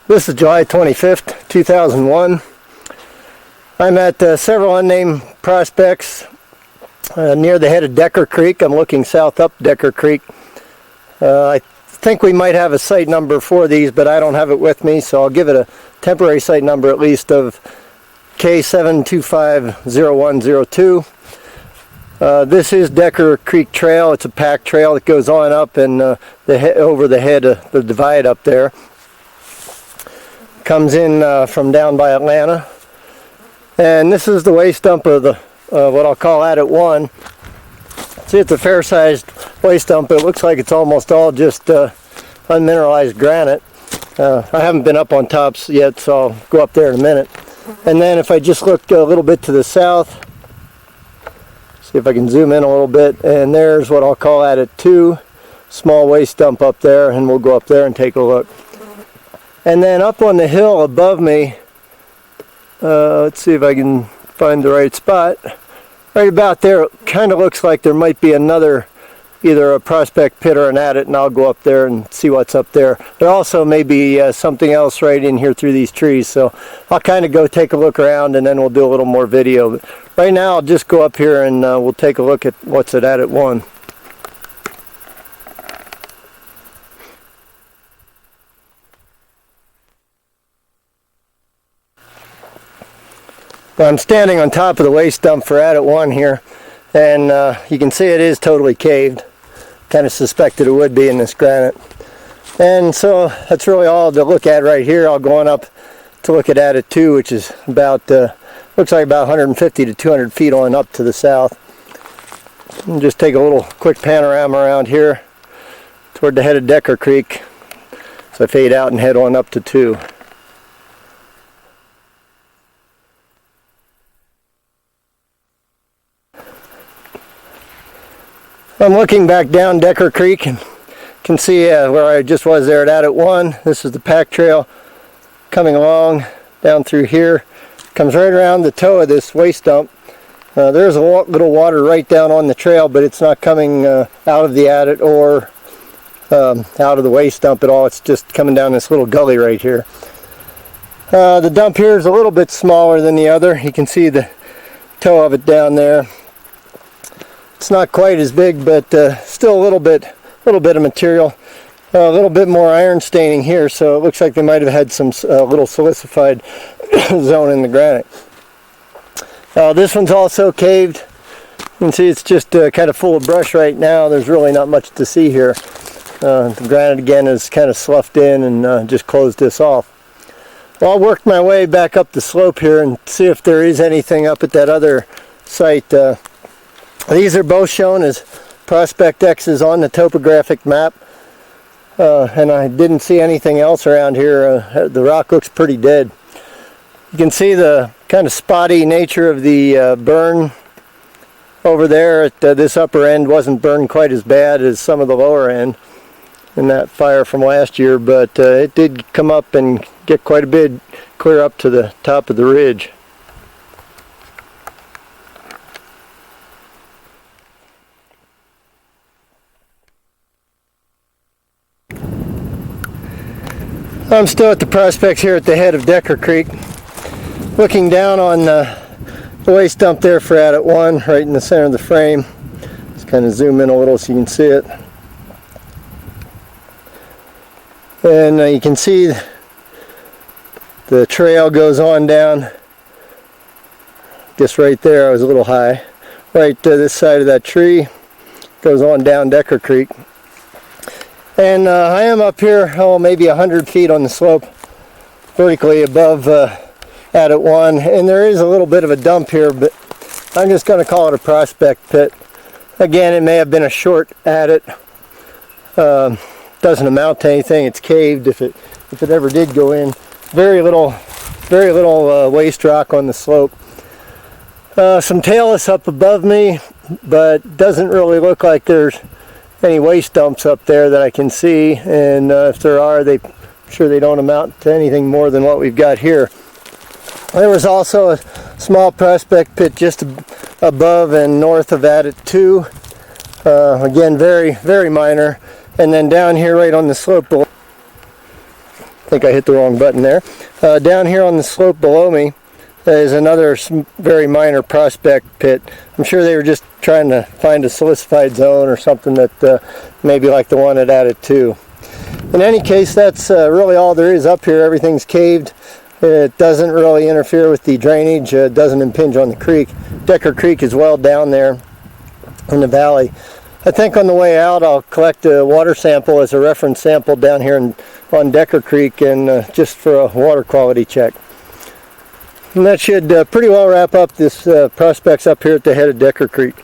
This is July 25th, 2001. I'm at several unnamed prospects near the head of Decker Creek. I'm looking south up Decker Creek. I think we might have a site number for these, but I don't have it with me, so I'll give it a temporary site number at least of K7250102. This is Decker Creek Trail. It's a packed trail that goes on up and over the head of the divide up there. Comes in from down by Atlanta, and this is the waste dump of the what I'll call Adit 1. See, it's a fair-sized waste dump. It looks like it's almost all just unmineralized granite. I haven't been up on tops yet, so I'll go up there in a minute. And then if I just look a little bit to the south, see if I can zoom in a little bit, and there's what I'll call Adit 2, small waste dump up there, and we'll go up there and take a look. And then up on the hill above me, let's see if I can find the right spot. Right about there, it kind of looks like there might be another, either a prospect pit or an adit, and I'll go up there and see what's up there. There also may be something else right in here through these trees, so I'll kind of go take a look around and then we'll do a little more video. But right now I'll just go up here and we'll take a look at what's at Adit 1. Well, I'm standing on top of the waste dump for Adit 1 here, and you can see it is totally caved. Kind of suspected it would be in this granite. And so that's really all to look at right here. I'll go on up to look at Adit 2, which is about, looks like about 150 to 200 feet on up to the south. And just take a little quick panorama around here toward the head of Decker Creek. So I fade out and head on up to 2. I'm looking back down Decker Creek and can see where I just was there at Adit 1. This is the pack trail coming along down through here. Comes right around the toe of this waste dump. There's a little water right down on the trail, but it's not coming out of the adit or out of the waste dump at all. It's just coming down this little gully right here. The dump here is a little bit smaller than the other. You can see the toe of it down there. It's not quite as big, but still a little bit of material. A little bit more iron staining here, so it looks like they might have had some little silicified zone in the granite. This one's also caved. You can see it's just kind of full of brush right now. There's really not much to see here. The granite again is kind of sloughed in and just closed this off. Well, I'll work my way back up the slope here and see if there is anything up at that other site. These are both shown as Prospect X's on the topographic map, and I didn't see anything else around here. The rock looks pretty dead. You can see the kind of spotty nature of the burn over there at this upper end. Wasn't burned quite as bad as some of the lower end in that fire from last year, but it did come up and get quite a bit clear up to the top of the ridge. I'm still at the prospects here at the head of Decker Creek, looking down on the waste dump there for Adit 1, right in the center of the frame. Just kind of zoom in a little so you can see it. And you can see the trail goes on down, just right there. I was a little high. Right to this side of that tree, goes on down Decker Creek. And I am up here, maybe 100 feet on the slope, vertically above Adit 1. And there is a little bit of a dump here, but I'm just going to call it a prospect pit. Again, it may have been a short adit. Doesn't amount to anything. It's caved if it ever did go in. Very little waste rock on the slope. Some talus up above me, but doesn't really look like there's any waste dumps up there that I can see, and if there are, I'm sure they don't amount to anything more than what we've got here. There was also a small prospect pit just above and north of Adit 2. Again, very, very minor. And then down here right on the slope below, think I hit the wrong button there. Down here on the slope below me is another very minor prospect pit. I'm sure they were just trying to find a silicified zone or something that maybe like the one at Added 2. In any case, that's really all there is up here. Everything's caved. It doesn't really interfere with the drainage. It doesn't impinge on the creek. Decker Creek is well down there in the valley. I think on the way out I'll collect a water sample as a reference sample down here on Decker Creek, and just for a water quality check. And that should pretty well wrap up this prospects up here at the head of Decker Creek.